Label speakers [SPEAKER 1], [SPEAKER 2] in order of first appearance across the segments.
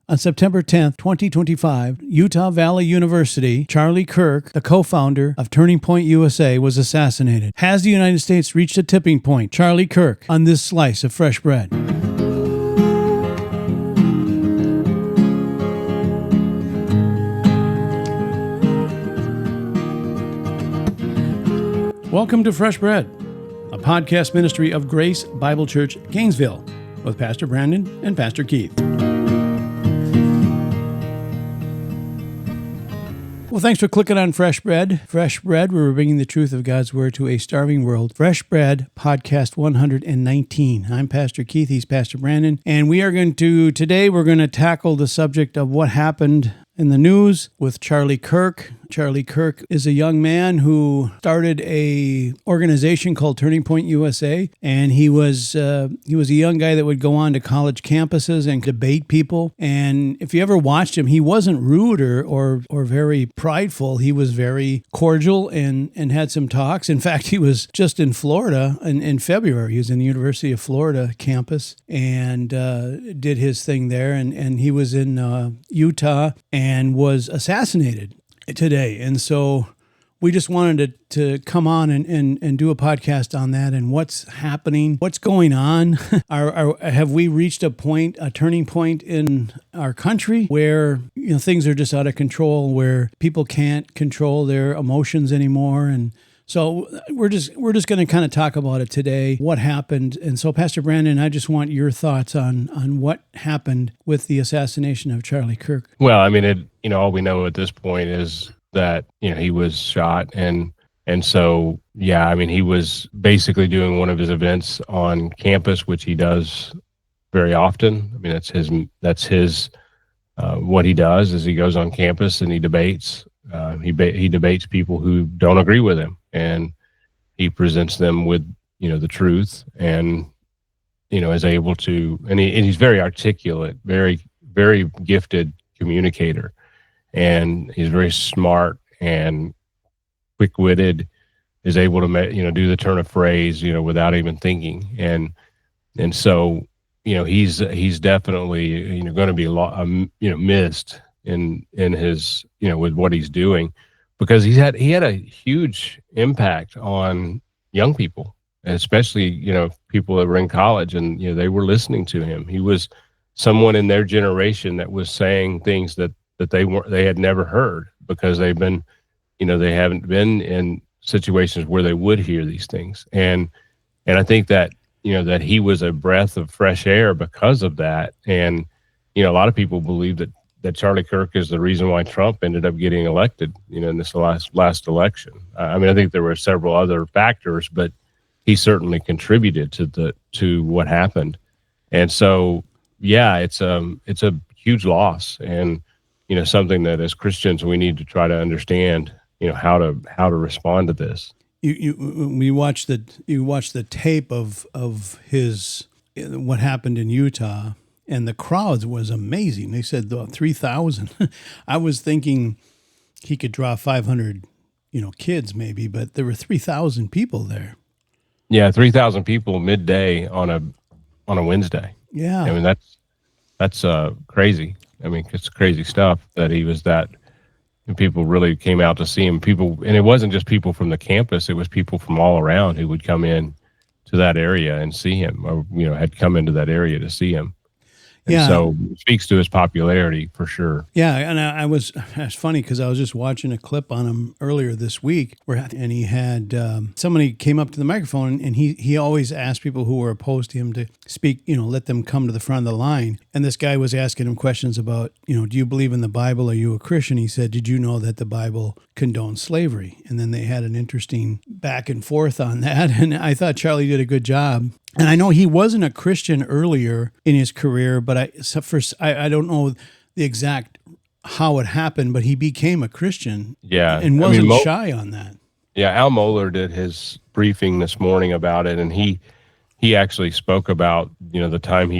[SPEAKER 1] On September 10th, 2025, Utah Valley University, Charlie Kirk, the co-founder of Turning Point USA, was assassinated. Has the United States reached a tipping point? Charlie Kirk on this slice of fresh bread. Welcome to Fresh Bread, a podcast ministry of Grace Bible Church, Gainesville, with Pastor Brandon and Pastor Keith. Well, thanks for clicking on Fresh Bread. Fresh Bread, where we're bringing the truth of God's Word to a starving world. Fresh Bread, podcast 119. I'm Pastor Keith, he's Pastor Brandon, and today we're going to tackle the subject of what happened in the news with Charlie Kirk. Charlie Kirk is a young man who started a organization called Turning Point USA, and he was a young guy that would go on to college campuses and debate people. And if you ever watched him, he wasn't rude or very prideful. He was very cordial and had some talks. In fact, he was just in Florida in February. He was in the University of Florida campus and did his thing there. And he was in Utah and was assassinated today. And so we just wanted to come on and do a podcast on that and what's happening, what's going on. Have we reached a turning point in our country where things are just out of control, where people can't control their emotions anymore? And so we're just going to kind of talk about it today, what happened. And so, Pastor Brandon, I just want your thoughts on what happened with the assassination of Charlie Kirk.
[SPEAKER 2] Well, I mean, all we know at this point is that, he was shot. And so, yeah, I mean, he was basically doing one of his events on campus, which he does very often. I mean, that's his what he does is he goes on campus and he debates. He debates people who don't agree with him, and he presents them with, the truth, and, is able to, and he's very articulate, very, very gifted communicator, and he's very smart and quick-witted, is able to, do the turn of phrase, without even thinking. And so, he's definitely, going to be, missed in his, with what he's doing, because he had a huge impact on young people, especially, people that were in college, and, they were listening to him. He was someone in their generation that was saying things that they had never heard, because they've been, they haven't been in situations where they would hear these things. And I think that, that he was a breath of fresh air because of that. And, a lot of people believe that Charlie Kirk is the reason why Trump ended up getting elected, in this last election. I mean, I think there were several other factors, but he certainly contributed to what happened. And so, yeah, it's a huge loss, and something that as Christians we need to try to understand, how to respond to this.
[SPEAKER 1] You watched the tape of his what happened in Utah. And the crowds was amazing. They said 3,000. I was thinking he could draw 500, kids maybe, but there were 3,000 people there.
[SPEAKER 2] Yeah, 3,000 people midday on a Wednesday.
[SPEAKER 1] Yeah,
[SPEAKER 2] I mean that's crazy. I mean, it's crazy stuff that he was that. And people really came out to see him. And it wasn't just people from the campus; it was people from all around who would come in to that area and see him, or had come into that area to see him. And so it speaks to his popularity for sure. Yeah,
[SPEAKER 1] and it's funny because I was just watching a clip on him earlier this week, and he had somebody came up to the microphone, and he always asked people who were opposed to him to speak, let them come to the front of the line. And this guy was asking him questions about, do you believe in the Bible? Are you a Christian? He said, did you know that the Bible condones slavery? And then they had an interesting back and forth on that, and I thought Charlie did a good job. And I know he wasn't a Christian earlier in his career, but I don't know the exact how it happened, but he became a Christian.
[SPEAKER 2] Yeah,
[SPEAKER 1] and wasn't shy on that.
[SPEAKER 2] Yeah, Al Mohler did his briefing this morning about it, and he actually spoke about the time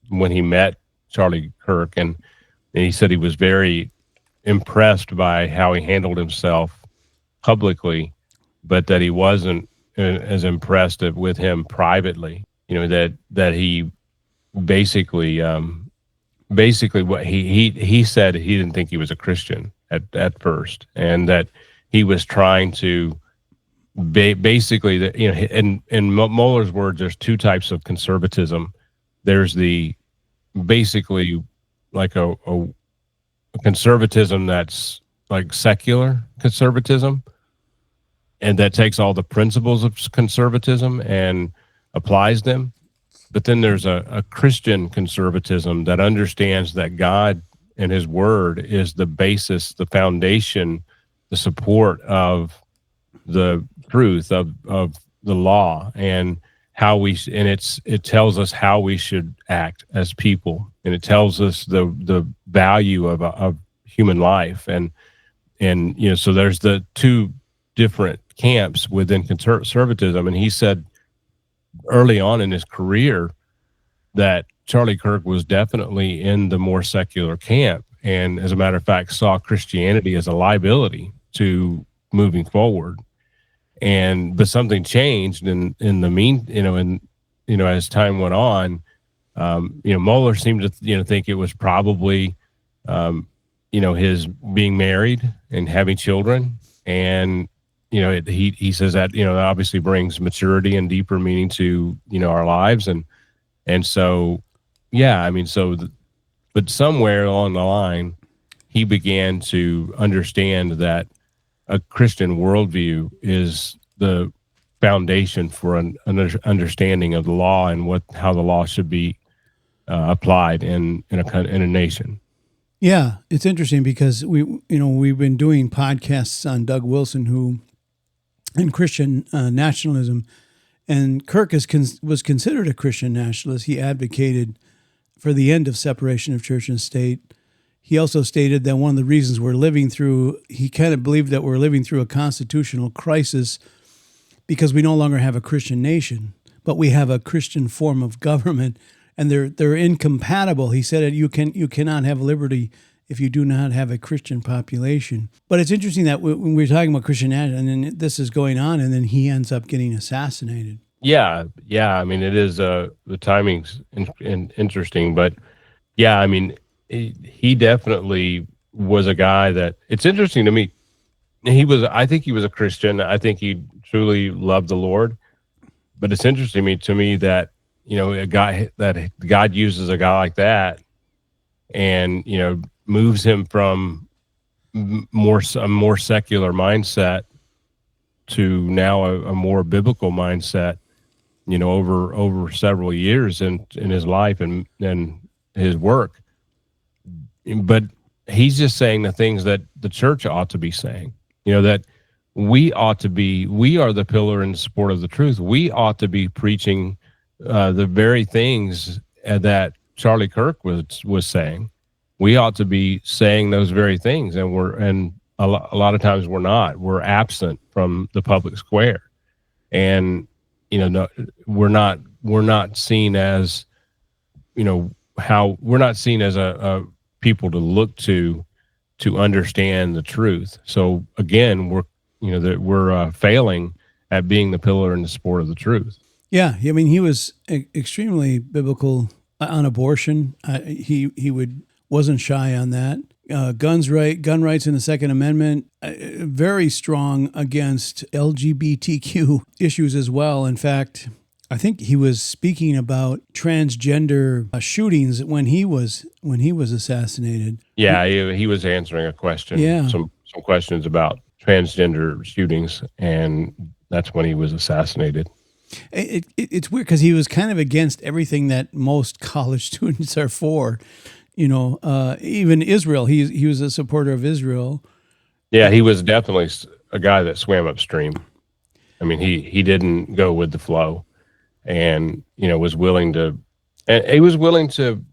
[SPEAKER 2] when he met Charlie Kirk, and he said he was very impressed by how he handled himself publicly, but that he wasn't as impressed with him privately, that he basically basically what he said, he didn't think he was a Christian at first, and that he was trying to basically that, you know, in Mueller's words, there's two types of conservatism. There's the basically like a conservatism that's like secular conservatism, and that takes all the principles of conservatism and applies them. But then there's a Christian conservatism that understands that God and his word is the basis, the foundation, the support of the truth of the law, and how it tells us how we should act as people, and it tells us the value of human life, and you know, so there's the two different camps within conservatism. And he said early on in his career that Charlie Kirk was definitely in the more secular camp, and as a matter of fact saw Christianity as a liability to moving forward. But something changed in the as time went on. Mueller seemed to think it was probably his being married and having children, and he says that that obviously brings maturity and deeper meaning to our lives, and so but somewhere along the line he began to understand that a Christian worldview is the foundation for an understanding of the law and how the law should be applied in a nation.
[SPEAKER 1] Yeah, it's interesting because we've been doing podcasts on Doug Wilson and Christian nationalism, and Kirk was considered a Christian nationalist. He advocated for the end of separation of church and state. He also stated that one of the reasons he kind of believed that we're living through a constitutional crisis because we no longer have a Christian nation, but we have a Christian form of government, and they're incompatible. He said that you cannot have liberty if you do not have a Christian population. But it's interesting that when we're talking about Christian nationalism, and then this is going on, and then he ends up getting assassinated.
[SPEAKER 2] Yeah. I mean, it is the timing's interesting, but yeah, I mean, he definitely was a guy that it's interesting to me. I think he was a Christian. I think he truly loved the Lord, but it's interesting to me that, a guy that God uses a guy like that and, moves him from a more secular mindset to now a more biblical mindset, over several years in his life and his work. But he's just saying the things that the church ought to be saying, that we are the pillar and support of the truth. We ought to be preaching the very things that Charlie Kirk was saying. We ought to be saying those very things, and a lot of times we're not. We're absent from the public square, and we're not seen as we're not seen as a people to look to understand the truth. So again, we're failing at being the pillar and the support of the truth.
[SPEAKER 1] Yeah, I mean, he was extremely biblical on abortion. He wasn't shy on that. Gun rights in the Second Amendment, very strong against LGBTQ issues as well. In fact, I think he was speaking about transgender shootings when he was assassinated.
[SPEAKER 2] Yeah, he was answering a question.
[SPEAKER 1] Yeah.
[SPEAKER 2] Some questions about transgender shootings, and that's when he was assassinated.
[SPEAKER 1] It's weird because he was kind of against everything that most college students are for. Even Israel. He was a supporter of Israel.
[SPEAKER 2] Yeah, he was definitely a guy that swam upstream. I mean, he didn't go with the flow, and was willing to. And he was willing to,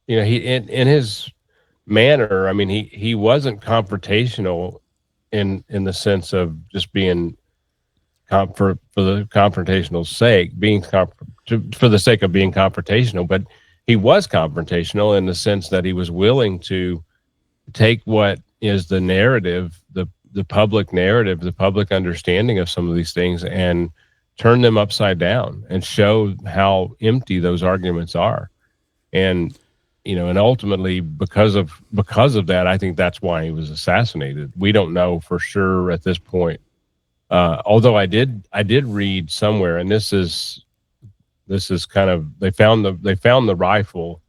[SPEAKER 2] he in his manner. I mean, he wasn't confrontational in the sense of just being for the confrontational sake, for the sake of being confrontational, but he was confrontational in the sense that he was willing to take what is the narrative, the public narrative, the public understanding of some of these things, and turn them upside down and show how empty those arguments are. And and ultimately because of that, I think that's why he was assassinated. We don't know for sure at this point. Although I did read somewhere, and this is kind of, they found the rifle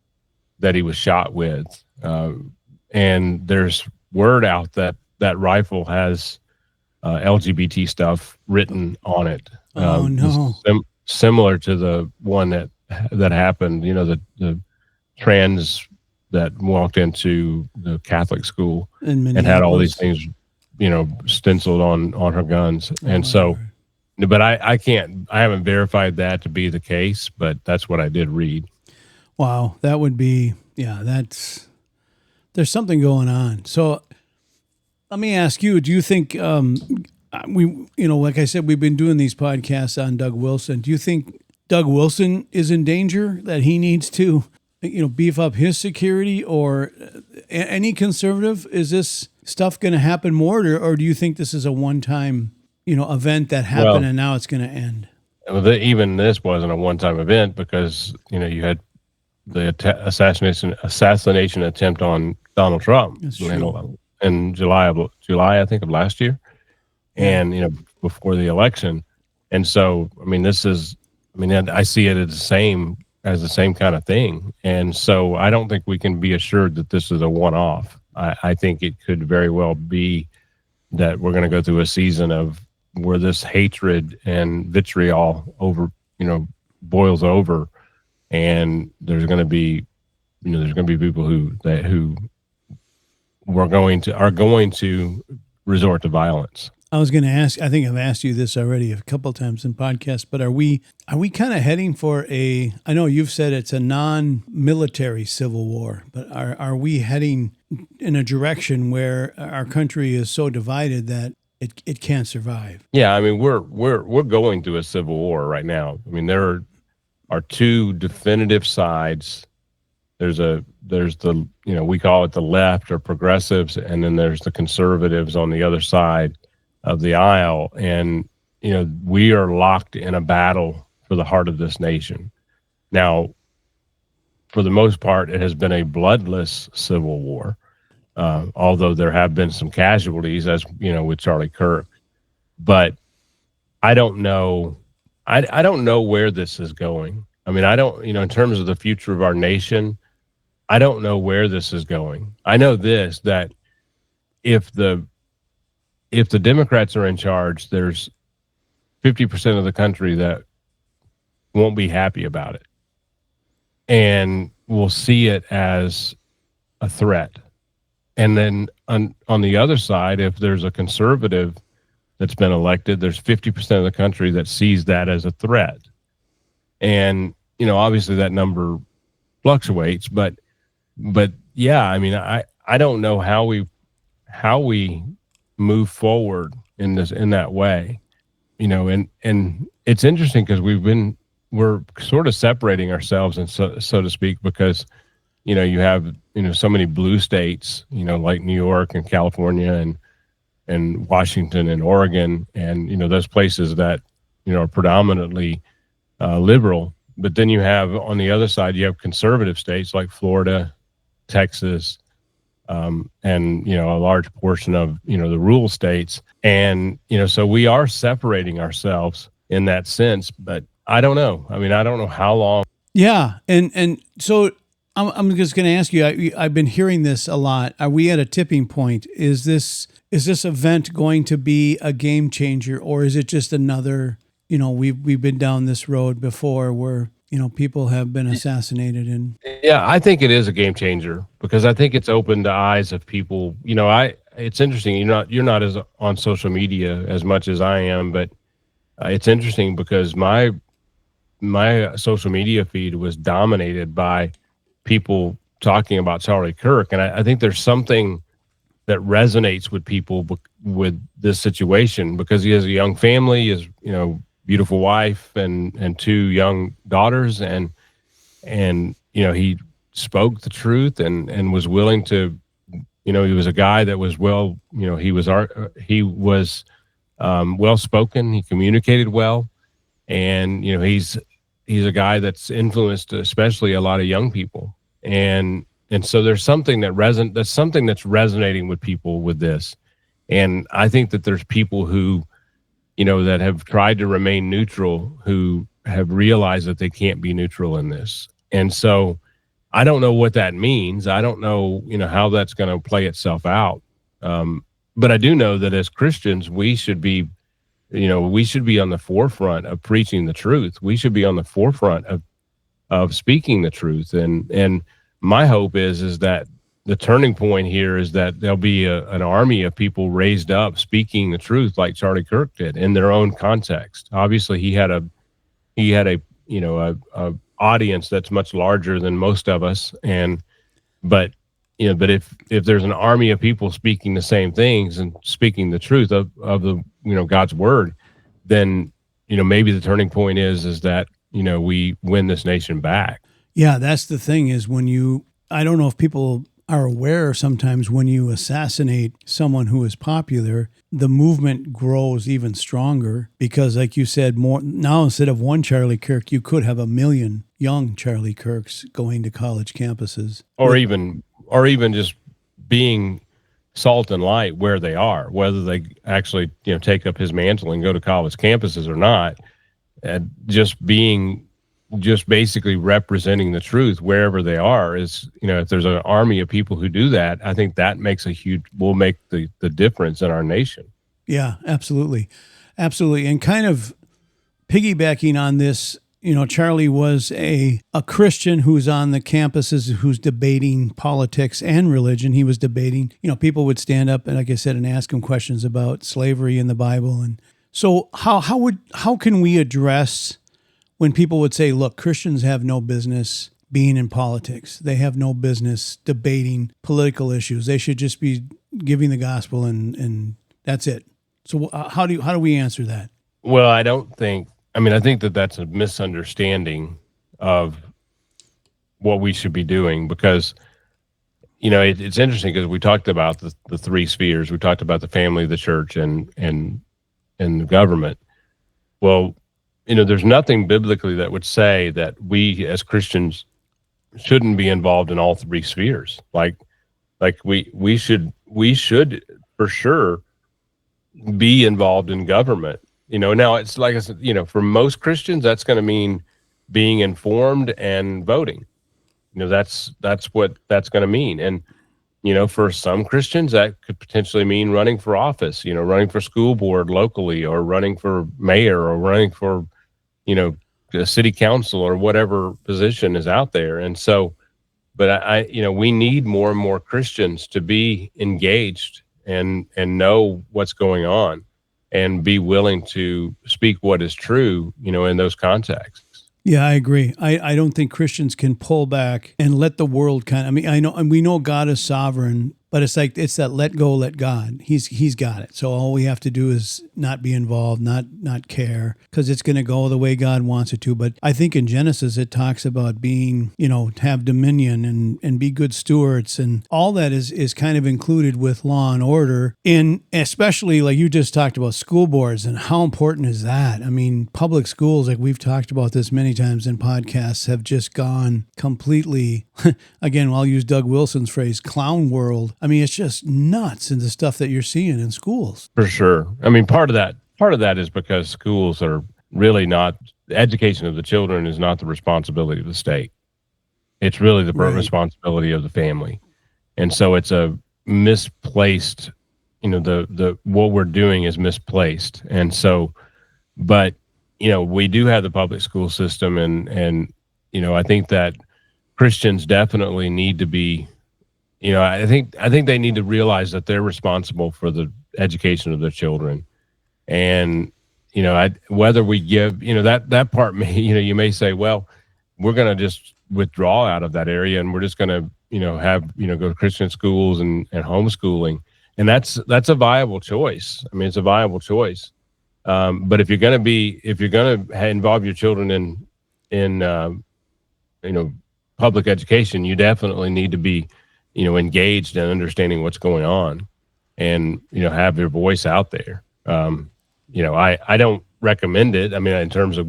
[SPEAKER 2] that he was shot with, and there's word out that rifle has LGBT stuff written on it.
[SPEAKER 1] Oh no!
[SPEAKER 2] Similar to the one that happened. The trans that walked into the Catholic school and had all these things, stenciled on her guns. And so, but I haven't verified that to be the case, but that's what I did read.
[SPEAKER 1] Wow, that would be, there's something going on. So let me ask you, do you think, like I said, we've been doing these podcasts on Doug Wilson. Do you think Doug Wilson is in danger, that he needs to, beef up his security, or any conservative? Is this stuff going to happen more, or do you think this is a one-time, event that happened and now it's going to end?
[SPEAKER 2] Even this wasn't a one-time event, because, you had the assassination attempt on Donald Trump in July, I think, of last year, and before the election. And so, I see it as the same kind of thing. And so I don't think we can be assured that this is a one-off. I think it could very well be that we're going to go through a season of where this hatred and vitriol boils over, and there's going to be people who are going to resort to violence.
[SPEAKER 1] I was going to ask, I think I've asked you this already a couple of times in podcasts, but are we kind of heading for I know you've said it's a non-military civil war, but are we heading in a direction where our country is so divided that it can't survive? Yeah,
[SPEAKER 2] we're going through a civil war right now. There are two definitive sides. There's the we call it the left or progressives, and then there's the conservatives on the other side of the aisle. And we are locked in a battle for the heart of this nation. Now, for the most part, it has been a bloodless civil war, although there have been some casualties, as with Charlie Kirk. But I don't know. I don't know where this is going. I don't, in terms of the future of our nation, I don't know where this is going. I know this, that if the Democrats are in charge, there's 50% of the country that won't be happy about it, and will see it as a threat. And then on the other side, if there's a conservative that's been elected, there's 50% of the country that sees that as a threat. And, obviously that number fluctuates, but yeah, I don't know how we move forward in that way, and it's interesting because we're sort of separating ourselves, and so to speak, because you have so many blue states, like New York and California and Washington and Oregon, and those places that are predominantly liberal. But then you have, on the other side, you have conservative states like Florida, Texas, and a large portion of the rural states. And so we are separating ourselves in that sense. But I don't know. I don't know how long.
[SPEAKER 1] Yeah, and so I'm just going to ask you. I've been hearing this a lot. Are we at a tipping point? Is this event going to be a game changer, or is it just another? We've been down this road before where people have been assassinated. And
[SPEAKER 2] yeah, I think it is a game changer, because I think it's opened the eyes of people. It's interesting. You're not as on social media as much as I am, but it's interesting because my social media feed was dominated by people talking about Charlie Kirk, and I think there's something that resonates with people with this situation, because he has a young family, his beautiful wife and two young daughters, and he spoke the truth and was willing to, he was a guy that was he was well spoken, he communicated well, and he's a guy that's influenced especially a lot of young people. And so there's something that's something that's resonating with people with this. And I think that there's people who, that have tried to remain neutral, who have realized that they can't be neutral in this. And so I don't know what that means. I don't know, how that's going to play itself out. But I do know that as Christians, we should be on the forefront of preaching the truth. We should be on the forefront of speaking the truth. And my hope is that the turning point here is that there'll be an army of people raised up speaking the truth, like Charlie Kirk did, in their own context. Obviously, he had a audience that's much larger than most of us, but if there's an army of people speaking the same things and speaking the truth of the God's word, then maybe the turning point is that we win this nation back.
[SPEAKER 1] Yeah, that's the thing is I don't know if people are aware sometimes when you assassinate someone who is popular, the movement grows even stronger because, like you said, more now instead of one Charlie Kirk, you could have 1 million young Charlie Kirks going to college campuses,
[SPEAKER 2] or even just being salt and light where they are, whether they actually take up his mantle and go to college campuses or not, and just basically representing the truth wherever they are is, if there's an army of people who do that, I think that will make the difference in our nation.
[SPEAKER 1] Yeah, absolutely. Absolutely. And kind of piggybacking on this, Charlie was a Christian who's on the campuses, who's debating politics and religion. He was debating, people would stand up and, like I said, and ask him questions about slavery in the Bible. And so how can we address when people would say, look, Christians have no business being in politics. They have no business debating political issues. They should just be giving the gospel and that's it. So how do we answer that?
[SPEAKER 2] Well, I think that that's a misunderstanding of what we should be doing because, it's interesting because we talked about the three spheres. We talked about the family, the church, and the government. Well, there's nothing biblically that would say that we as Christians shouldn't be involved in all three spheres. Like we should for sure be involved in government. Now it's like I said, for most Christians, that's going to mean being informed and voting. That's what that's going to mean. And, for some Christians, that could potentially mean running for office, running for school board locally or running for mayor or running for, a city council or whatever position is out there. And so, but we need more and more Christians to be engaged and know what's going on and be willing to speak what is true, in those contexts.
[SPEAKER 1] Yeah, I agree. I don't think Christians can pull back and let the world we know God is sovereign, but it's that let go, let God. He's got it. So all we have to do is not be involved, not care, because it's going to go the way God wants it to. But I think in Genesis it talks about being, have dominion and be good stewards, and all that is kind of included with law and order. And especially like you just talked about school boards and how important is that? I mean, public schools, like we've talked about this many times in podcasts, have just gone completely, again, I'll use Doug Wilson's phrase, clown world. I mean, it's just nuts in the stuff that you're seeing in schools.
[SPEAKER 2] For sure. I mean, part of that is because schools are really not, the education of the children is not the responsibility of the state. It's really the responsibility of the family. And so it's a misplaced, the what we're doing is misplaced. And so, but, we do have the public school system and I think that Christians definitely need to be, I think they need to realize that they're responsible for the education of their children. And, whether we give, that part may, you may say, well, we're going to just withdraw out of that area and we're just going to, have, go to Christian schools and homeschooling. And that's a viable choice. I mean, it's a viable choice. But if you're going to involve your children in public education, you definitely need to be, engaged in understanding what's going on and, have your voice out there. I don't recommend it. I mean, in terms of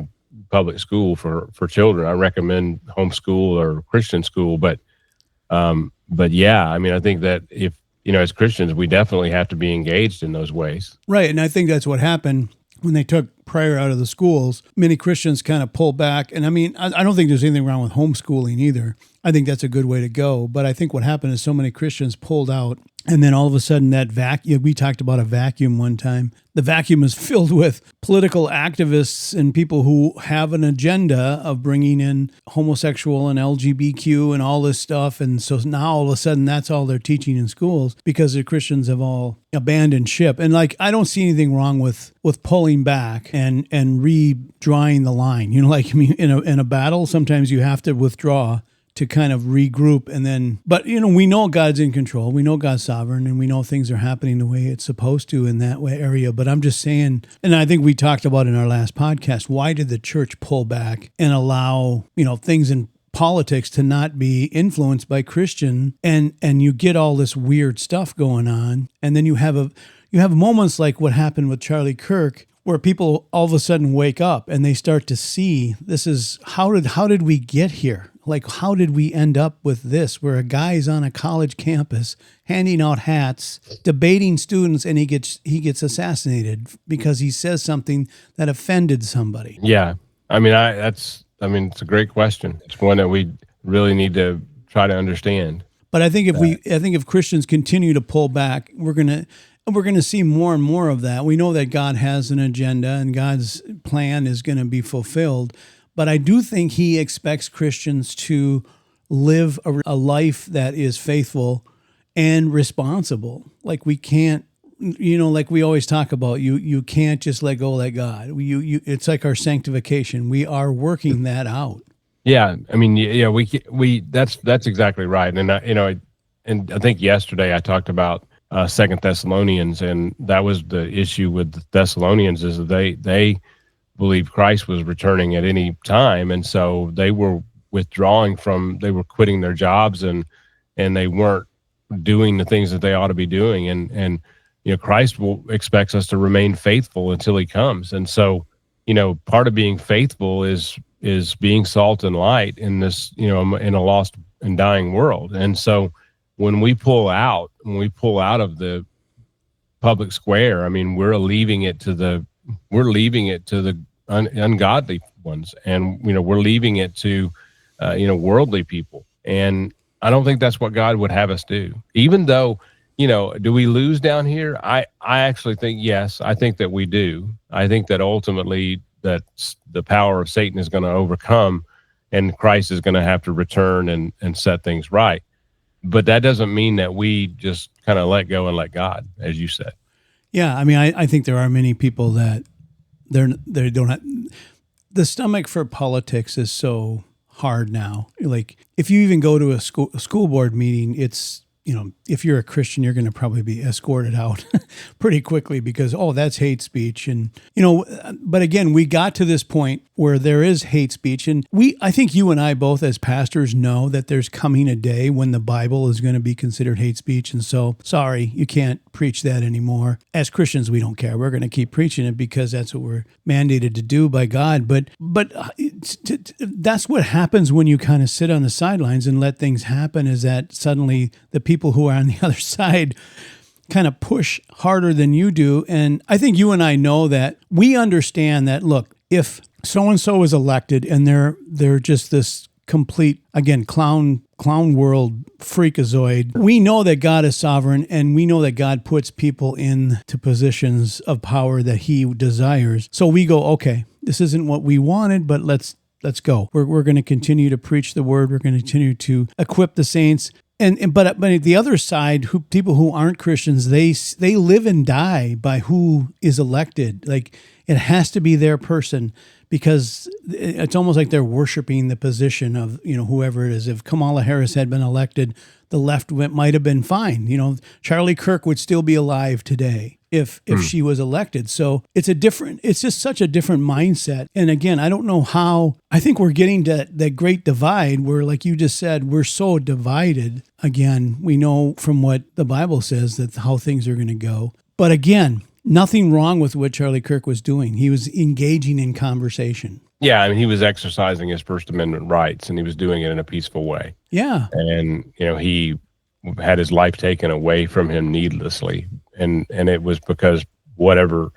[SPEAKER 2] public school for children, I recommend homeschool or Christian school, but But yeah, I mean, I think that if, as Christians, we definitely have to be engaged in those ways.
[SPEAKER 1] Right. And I think that's what happened when they took prayer out of the schools. Many Christians kind of pulled back. And I mean, I don't think there's anything wrong with homeschooling either. I think that's a good way to go. But I think what happened is so many Christians pulled out. And then all of a sudden that vacuum, we talked about a vacuum one time. The vacuum is filled with political activists and people who have an agenda of bringing in homosexual and LGBTQ and all this stuff. And so now all of a sudden that's all they're teaching in schools because the Christians have all abandoned ship. And like, I don't see anything wrong with pulling back and redrawing the line. Like, I mean, in a battle, sometimes you have to withdraw to kind of regroup and then, but we know God's in control. We know God's sovereign and we know things are happening the way it's supposed to in that way area. But I'm just saying, and I think we talked about in our last podcast, why did the church pull back and allow, things in politics to not be influenced by Christian and you get all this weird stuff going on. And then you have moments like what happened with Charlie Kirk, where people all of a sudden wake up and they start to see this is how did we get here? Like, how did we end up with this, where a guy's on a college campus handing out hats, debating students, and he gets assassinated because he says something that offended somebody?
[SPEAKER 2] Yeah. I mean, it's a great question. It's one that we really need to try to understand.
[SPEAKER 1] But I think if Christians continue to pull back, we're going to see more and more of that. We know that God has an agenda and God's plan is going to be fulfilled. But I do think he expects Christians to live a life that is faithful and responsible. Like we can't, like we always talk about, you can't just let go, let God. It's like our sanctification. We are working that out.
[SPEAKER 2] Yeah, I mean, we that's exactly right. And I think yesterday I talked about 2 Thessalonians, and that was the issue with the Thessalonians is that they believed Christ was returning at any time, and so they were they were quitting their jobs and they weren't doing the things that they ought to be doing, and Christ expects us to remain faithful until he comes. And so part of being faithful is being salt and light in this in a lost and dying world. And so when we pull out of the public square, I mean, we're leaving it to the ungodly ones, and we're leaving it to worldly people. And I don't think that's what God would have us do. Even though, do we lose down here? I actually think yes. I think that we do. I think that ultimately that the power of Satan is going to overcome, and Christ is going to have to return and set things right. But that doesn't mean that we just kind of let go and let God, as you said.
[SPEAKER 1] Yeah, I mean, I think there are many people that they don't have, the stomach for politics is so hard now. Like if you even go to a school board meeting, it's, if you're a Christian, you're going to probably be escorted out pretty quickly because, that's hate speech. And, but again, we got to this point where there is hate speech. And I think you and I both as pastors know that there's coming a day when the Bible is going to be considered hate speech. And so, sorry, you can't preach that anymore. As Christians, we don't care. We're going to keep preaching it because that's what we're mandated to do by God. But that's what happens when you kind of sit on the sidelines and let things happen, is that suddenly the people who are on the other side kind of push harder than you do. And I think you and I know that we understand that, look, if so-and-so is elected and they're just this complete, again, clown world freakazoid, we know that God is sovereign and we know that God puts people into positions of power that he desires. So we go, okay, this isn't what we wanted, but let's go. We're going to continue to preach the word. We're going to continue to equip the saints. But at the other side, people who aren't Christians, they live and die by who is elected. Like it has to be their person, because it's almost like they're worshiping the position of whoever it is. If Kamala Harris had been elected, the left might have been fine. Charlie Kirk would still be alive today if she was elected. So it's just such a different mindset. And again, I don't know how. I think we're getting to that great divide where, like you just said, we're so divided. Again, we know from what the Bible says that how things are going to go. But again, nothing wrong with what Charlie Kirk was doing. He was engaging in conversation.
[SPEAKER 2] Yeah, I mean, he was exercising his First Amendment rights, and he was doing it in a peaceful way.
[SPEAKER 1] Yeah.
[SPEAKER 2] And he had his life taken away from him needlessly, and it was because whatever,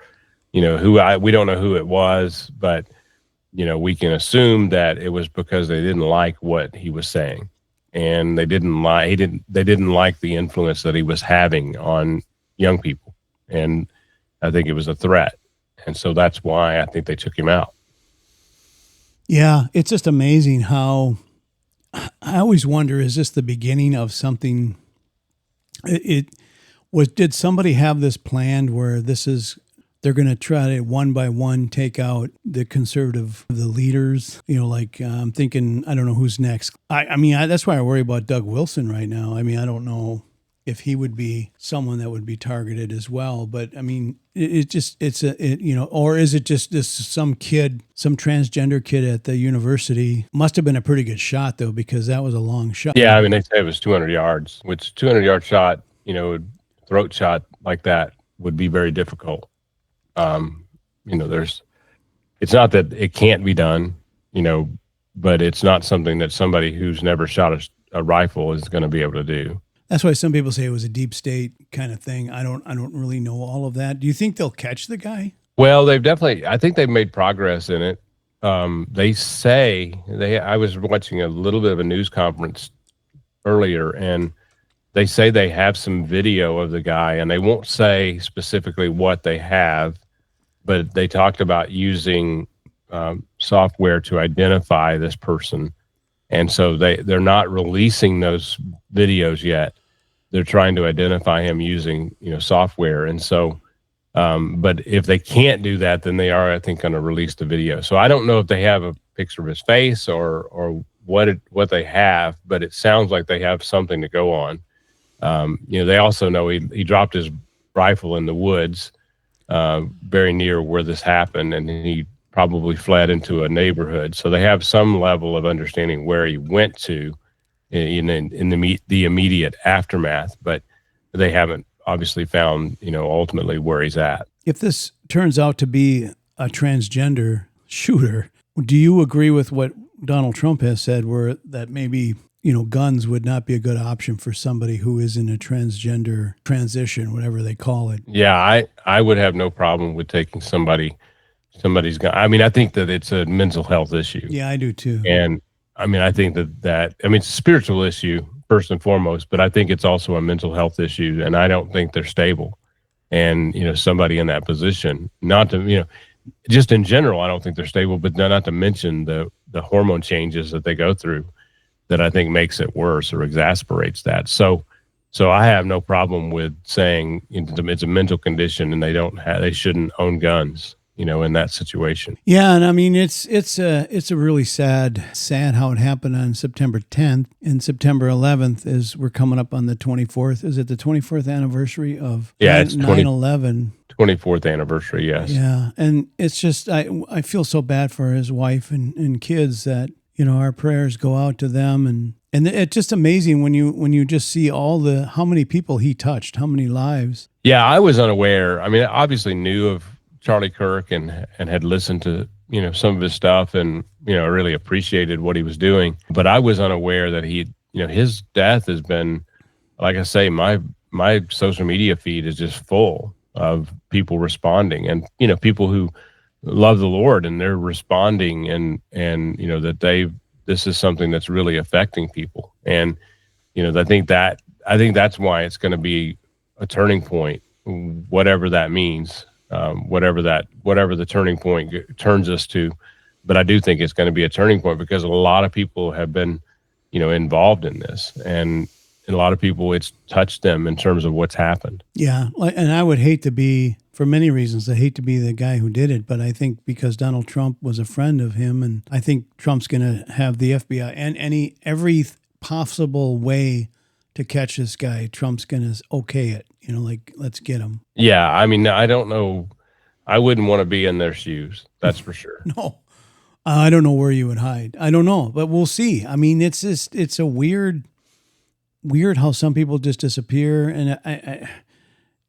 [SPEAKER 2] we don't know who it was, but we can assume that it was because they didn't like what he was saying, and they didn't like the influence that he was having on young people, and I think it was a threat, and so that's why I think they took him out.
[SPEAKER 1] Yeah, it's just amazing how I always wonder, is this the beginning of something? Did somebody have this planned where they're going to try to one by one take out the the leaders? I'm thinking, I don't know who's next. I mean, that's why I worry about Doug Wilson right now. I mean, I don't know if he would be someone that would be targeted as well. But I mean, or is it just this some transgender kid at the university? Must have been a pretty good shot though, because that was a long shot.
[SPEAKER 2] Yeah, I mean, they say it was 200 yards, which 200-yard shot, throat shot like that would be very difficult. It's not that it can't be done, but it's not something that somebody who's never shot a rifle is going to be able to do.
[SPEAKER 1] That's why some people say it was a deep state kind of thing. I don't really know all of that. Do you think they'll catch the guy?
[SPEAKER 2] Well, I think they've made progress in it. They say I was watching a little bit of a news conference earlier, and they say they have some video of the guy, and they won't say specifically what they have, but they talked about using software to identify this person. And so they're not releasing those videos yet. They're trying to identify him using, software. And so, but if they can't do that, then they are, I think, going to release the video. So I don't know if they have a picture of his face or what they have, but it sounds like they have something to go on. They also know he dropped his rifle in the woods, very near where this happened, and he probably fled into a neighborhood. So they have some level of understanding where he went to in the immediate aftermath, but they haven't obviously found, ultimately where he's at.
[SPEAKER 1] If this turns out to be a transgender shooter, do you agree with what Donald Trump has said, where that maybe, guns would not be a good option for somebody who is in a transgender transition, whatever they call it?
[SPEAKER 2] Yeah, I would have no problem with taking somebody's gun. I mean, I think that it's a mental health issue.
[SPEAKER 1] Yeah, I do too.
[SPEAKER 2] And I mean, I think that it's a spiritual issue first and foremost, but I think it's also a mental health issue, and I don't think they're stable. And, somebody in that position, not to, just in general, I don't think they're stable, but not to mention the hormone changes that they go through that I think makes it worse or exasperates that. So I have no problem with saying it's a mental condition and they shouldn't own guns, in that situation.
[SPEAKER 1] Yeah, and I mean it's a really sad how it happened on September 10th, and September 11th we're coming up on the 24th. Is it the 24th anniversary of 9/11?
[SPEAKER 2] 24th anniversary, yes.
[SPEAKER 1] Yeah, and it's just I feel so bad for his wife and kids that our prayers go out to them, and it's just amazing when you just see how many people he touched, how many lives.
[SPEAKER 2] Yeah, I was unaware. I mean, I obviously knew of Charlie Kirk and had listened to some of his stuff and really appreciated what he was doing, but I was unaware that his death has been, like I say, my social media feed is just full of people responding, and people who love the Lord, and they're responding, and that this is something that's really affecting people, and I think that's why it's going to be a turning point, whatever that means. Whatever the turning point turns us to, but I do think it's going to be a turning point because a lot of people have been, involved in this, and a lot of people, it's touched them in terms of what's happened.
[SPEAKER 1] Yeah, and I would hate to be, for many reasons, I hate to be the guy who did it, but I think because Donald Trump was a friend of him, and I think Trump's going to have the FBI and every possible way to catch this guy, Trump's going to okay it. Let's get him.
[SPEAKER 2] Yeah, I mean, I don't know. I wouldn't want to be in their shoes. That's for sure.
[SPEAKER 1] No, I don't know where you would hide. I don't know, but we'll see. I mean, it's a weird how some people just disappear. And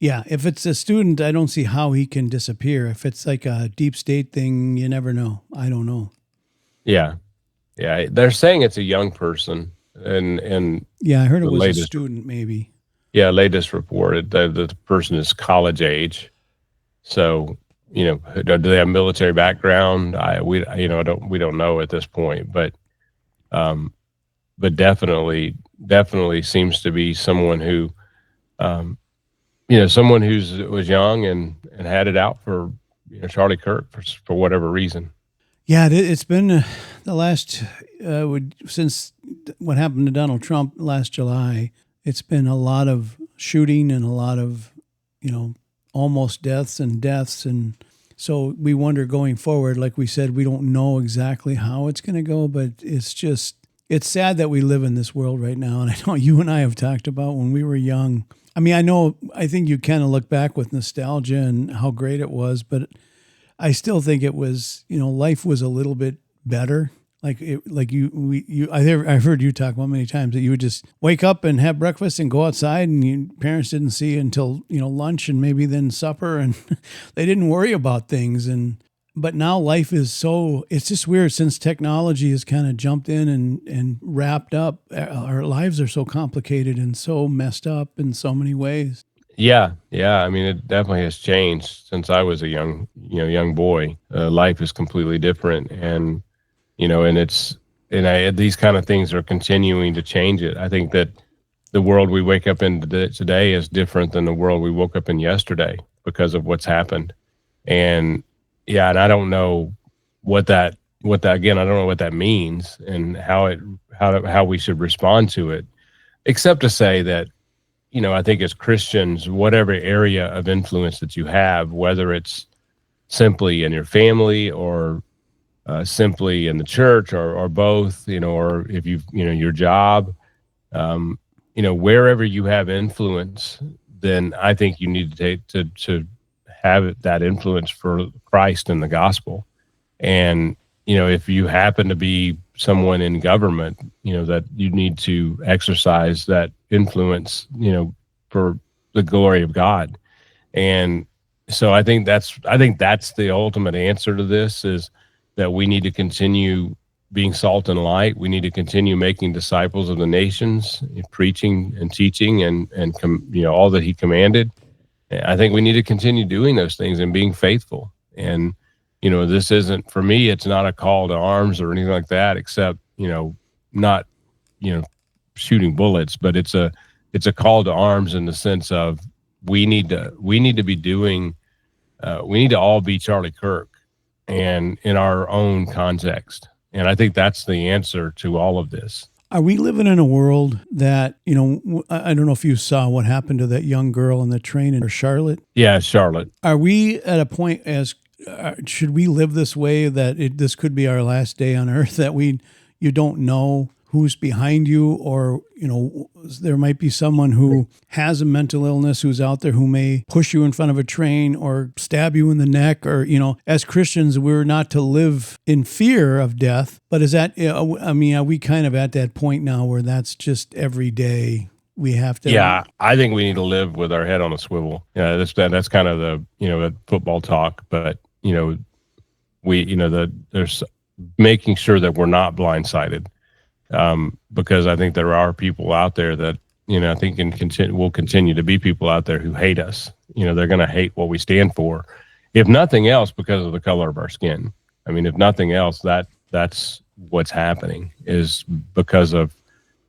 [SPEAKER 1] if it's a student, I don't see how he can disappear. If it's like a deep state thing, you never know. I don't know.
[SPEAKER 2] Yeah. Yeah. They're saying it's a young person, and
[SPEAKER 1] Yeah, I heard it
[SPEAKER 2] the
[SPEAKER 1] was a
[SPEAKER 2] latest,
[SPEAKER 1] student, maybe.
[SPEAKER 2] yeah, latest reported that the person is college age. So, do they have military background? We don't know at this point, um, but definitely seems to be someone who, um, someone was young and had it out for, Charlie Kirk for whatever reason.
[SPEAKER 1] Yeah, it's been the last since what happened to Donald Trump last July. It's been a lot of shooting and a lot of, almost deaths, and so we wonder going forward. Like we said, we don't know exactly how it's going to go, but it's sad that we live in this world right now. And I know you and I have talked about when we were young. I mean, I think you kind of look back with nostalgia and how great it was, but I still think it was, life was a little bit better. I've heard you talk about many times that you would just wake up and have breakfast and go outside, and your parents didn't see you until, lunch and maybe then supper, and they didn't worry about things. But now life is it's just weird since technology has kind of jumped in and wrapped up. Our lives are so complicated and so messed up in so many ways.
[SPEAKER 2] Yeah, yeah. I mean, it definitely has changed since I was a young boy. Life is completely different, and these kind of things are continuing to change it. I think that the world we wake up in today is different than the world we woke up in yesterday because of what's happened. And yeah, and I don't know what that again. I don't know what that means and how we should respond to it, except to say that, I think as Christians, whatever area of influence that you have, whether it's simply in your family or simply in the church or both, or if your job, wherever you have influence, then I think you need to have that influence for Christ and the gospel. And, if you happen to be someone in government, that you need to exercise that influence, for the glory of God. And so I think that's the ultimate answer to this, is that we need to continue being salt and light. We need to continue making disciples of the nations, preaching and teaching and all that he commanded. I think we need to continue doing those things and being faithful. And, this isn't, for me, it's not a call to arms or anything like that, except, not, shooting bullets, but it's a call to arms in the sense of we need to be doing, we need to all be Charlie Kirk, and in our own context. And I think that's the answer to all of this.
[SPEAKER 1] Are we living in a world that, I don't know if you saw what happened to that young girl on the train in Charlotte?
[SPEAKER 2] Yeah, Charlotte.
[SPEAKER 1] Are we at a point should we live this way that this could be our last day on earth, that you don't know who's behind you, or, there might be someone who has a mental illness who's out there who may push you in front of a train or stab you in the neck, or, as Christians, we're not to live in fear of death. But are we kind of at that point now where that's just every day we have to?
[SPEAKER 2] Yeah, I think we need to live with our head on a swivel. Yeah, that's kind of the football talk, but there's making sure that we're not blindsided. Because I think there are people out there that, I think will continue to be people out there who hate us. They're going to hate what we stand for, if nothing else, because of the color of our skin. I mean, if nothing else, that's what's happening, is because of,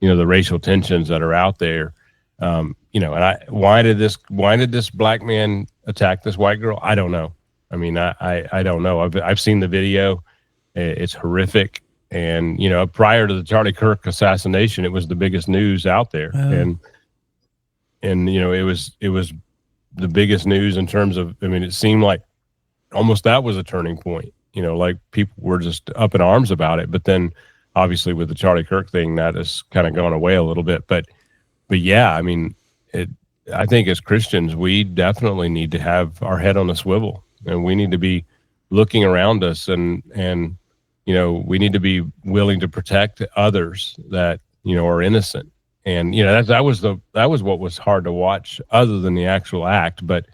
[SPEAKER 2] the racial tensions that are out there. And why did this black man attack this white girl? I don't know. I mean, I don't know. I've seen the video. It's horrific. And, prior to the Charlie Kirk assassination, it was the biggest news out there. And it was the biggest news in terms of, I mean, it seemed like almost that was a turning point, like people were just up in arms about it. But then obviously with the Charlie Kirk thing, that has kind of gone away a little bit. But yeah, I mean, I think as Christians, we definitely need to have our head on a swivel, and we need to be looking around us and we need to be willing to protect others that, are innocent. And, that was what was hard to watch, other than the actual act. But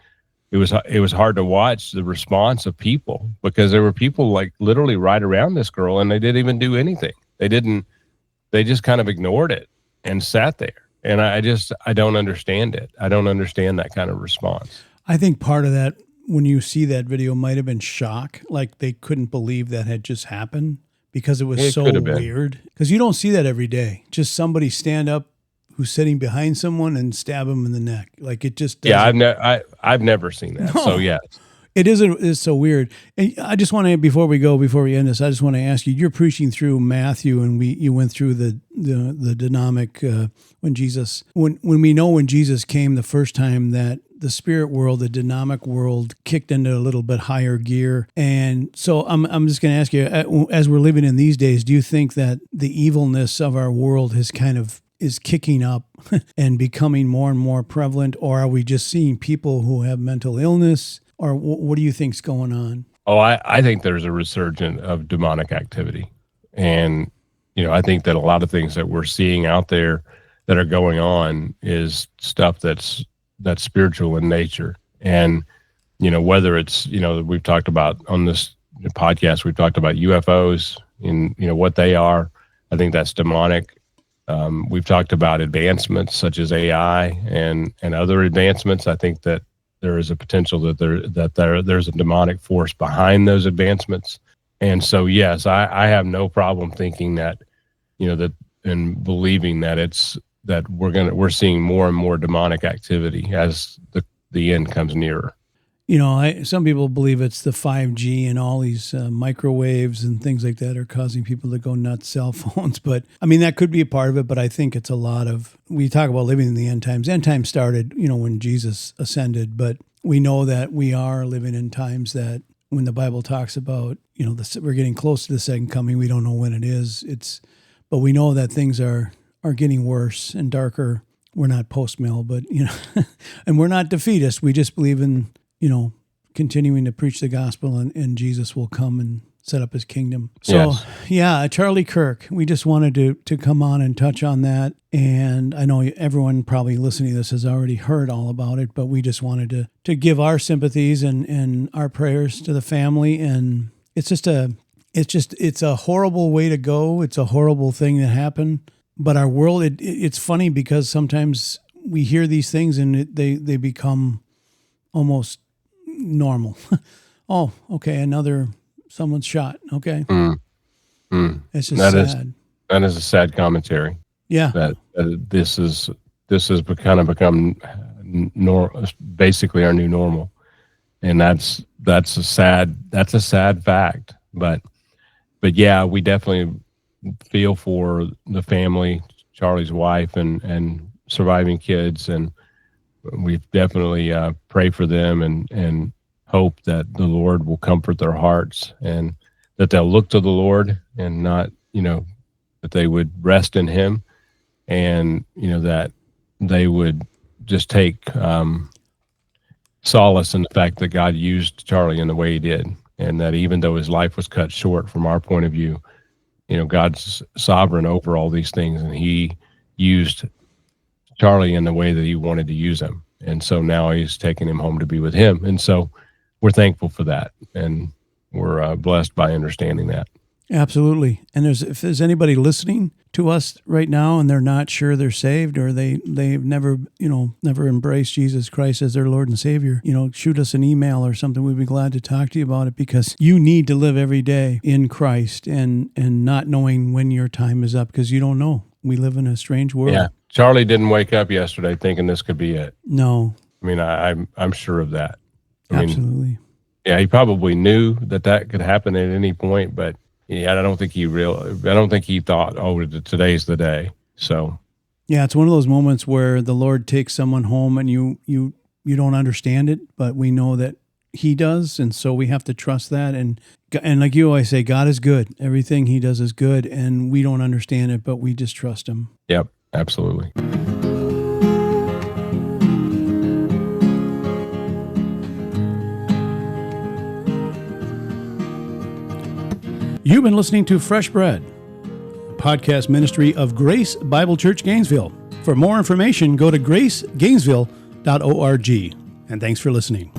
[SPEAKER 2] it was hard to watch the response of people, because there were people like literally right around this girl, and they didn't even do anything. They just kind of ignored it and sat there. And I don't understand it. I don't understand that kind of response.
[SPEAKER 1] I think part of that, when you see that video, might have been shock. Like they couldn't believe that had just happened because it was so weird. Because you don't see that every day. Just somebody stand up who's sitting behind someone and stab him in the neck. Like it just doesn't.
[SPEAKER 2] Yeah, I've never seen that. No. So yeah.
[SPEAKER 1] It's so weird. And I just want to, before we end this, I just want to ask you, you're preaching through Matthew, and you went through the dynamic when Jesus came the first time, that the spirit world, the dynamic world, kicked into a little bit higher gear. And so I'm just going to ask you, as we're living in these days, do you think that the evilness of our world is kicking up and becoming more and more prevalent, or are we just seeing people who have mental illness? Or what do you think's going on?
[SPEAKER 2] Oh, I think there's a resurgence of demonic activity. And, I think that a lot of things that we're seeing out there that are going on is stuff that's spiritual in nature. And, whether it's, we've talked about on this podcast, we've talked about UFOs and, what they are. I think that's demonic. We've talked about advancements such as AI and other advancements. I think that there is a potential that there's a demonic force behind those advancements. And so, yes, I have no problem thinking that, that, and believing that we're seeing more and more demonic activity as the end comes nearer.
[SPEAKER 1] Some people believe it's the 5G and all these microwaves and things like that are causing people to go nuts, cell phones. But I mean, that could be a part of it. But I think it's a lot of, we talk about living in the end times. End times started, when Jesus ascended. But we know that we are living in times that when the Bible talks about, we're getting close to the second coming. We don't know when it is. But we know that things are getting worse and darker. We're not post-mill, but, and we're not defeatist. We just believe in, continuing to preach the gospel, and Jesus will come and set up his kingdom. So, yes. Yeah, Charlie Kirk, we just wanted to come on and touch on that. And I know everyone probably listening to this has already heard all about it, but we just wanted to give our sympathies and our prayers to the family. And it's a horrible way to go. It's a horrible thing that happened. But our world, it's funny because sometimes we hear these things and they become almost normal. Oh, okay, someone's shot. Okay. It's just sad.
[SPEAKER 2] That is a sad commentary.
[SPEAKER 1] Yeah.
[SPEAKER 2] That this has kind of become basically our new normal. And that's a sad fact. But yeah, we definitely feel for the family, Charlie's wife and surviving kids, and we definitely pray for them and hope that the Lord will comfort their hearts, and that they'll look to the Lord, and not, that they would rest in him, and, that they would just take solace in the fact that God used Charlie in the way he did, and that even though his life was cut short from our point of view, God's sovereign over all these things, and he used Charlie in the way that he wanted to use him. And so now he's taking him home to be with him. And so we're thankful for that. And we're blessed by understanding that.
[SPEAKER 1] Absolutely. And if there's anybody listening to us right now and they're not sure they're saved, or they've never embraced Jesus Christ as their Lord and Savior, shoot us an email or something. We'd be glad to talk to you about it, because you need to live every day in Christ and not knowing when your time is up, because you don't know. We live in a strange world.
[SPEAKER 2] Yeah. Charlie didn't wake up yesterday thinking this could be it.
[SPEAKER 1] No.
[SPEAKER 2] I mean, I'm sure of that.
[SPEAKER 1] Absolutely.
[SPEAKER 2] Yeah, he probably knew that could happen at any point, but yeah, I don't think he thought, oh, today's the day. So,
[SPEAKER 1] yeah, it's one of those moments where the Lord takes someone home, and you don't understand it, but we know that he does, and so we have to trust that. And like you always say, God is good. Everything he does is good, and we don't understand it, but we just trust him.
[SPEAKER 2] Yep, absolutely.
[SPEAKER 1] You've been listening to Fresh Bread, a podcast ministry of Grace Bible Church Gainesville. For more information, go to gracegainesville.org. And thanks for listening.